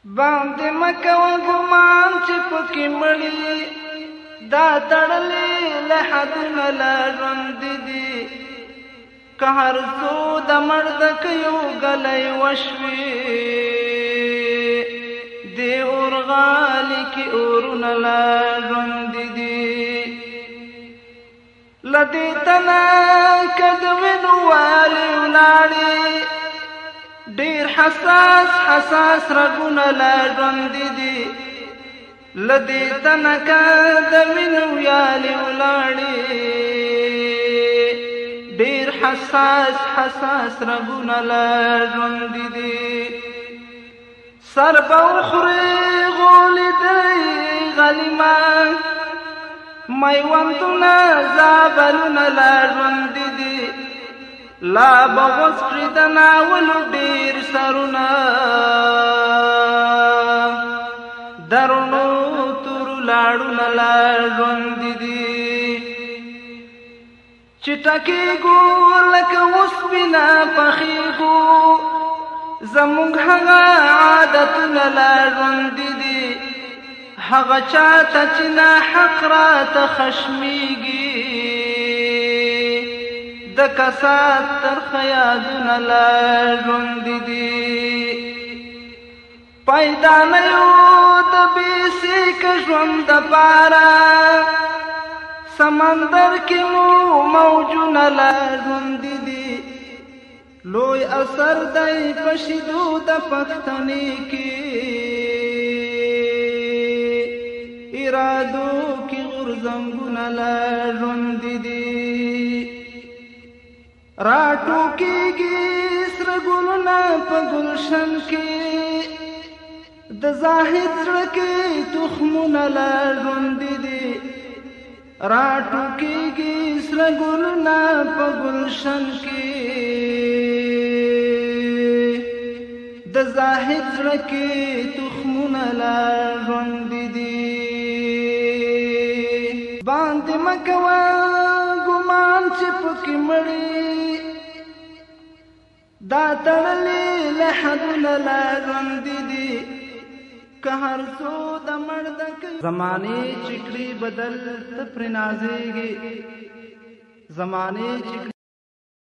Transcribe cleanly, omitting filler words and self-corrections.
باندې مکوه ګمان چې پکې مړي دا تړلې له حدونه لا ژوند دي که هر څو د مرد که یو ګلی وشوي دې اورغالي کې اورونه لا ژوند دي له دې تنه که د وینو والي ولاړې ډېر حساس رګونه لا ژوند دي له دې تنه که د وینو ویالې ولاړې ډېر حساس رګونه لا ژوند دي سر به وخورې غولې دی غلیمان میوندونه زابلونه لا ژوند دي لا به غوڅ کړي د ناولو ډېر سرونه درونو تورو لاړونه لا ژوند دي چې ټکېږو لکه اوسپنه پخېږو زموږ هغه عادتونه لا ژوند دي هغه چاته چې ناحق راته خشمېږي د کسات ترخه یادونه لا ژوند دي پیدا نه یو د بېسېکه ژوند دپاره سمندر کې مو موجونه لا ژوند دي لوی اثر دی په شیدو د پښتنې کې ارادو کې غورځنګونه لا ژوند دي راټوکېږي سره ګلونه په ګلشن کې د زاهد زړه کې تخمونه لا ژوند دي راټوکېږي سره ګلونه په ګلشن کې د زاهد زړه کې تخمونه لا ژوند دي باندې مکوه ګمان چې پکې مړي دا تړلې له حدونه لا ژوند دي که هر څو د مرد زمانې چې کړي بدل ته پرې نازېږي زمانې چې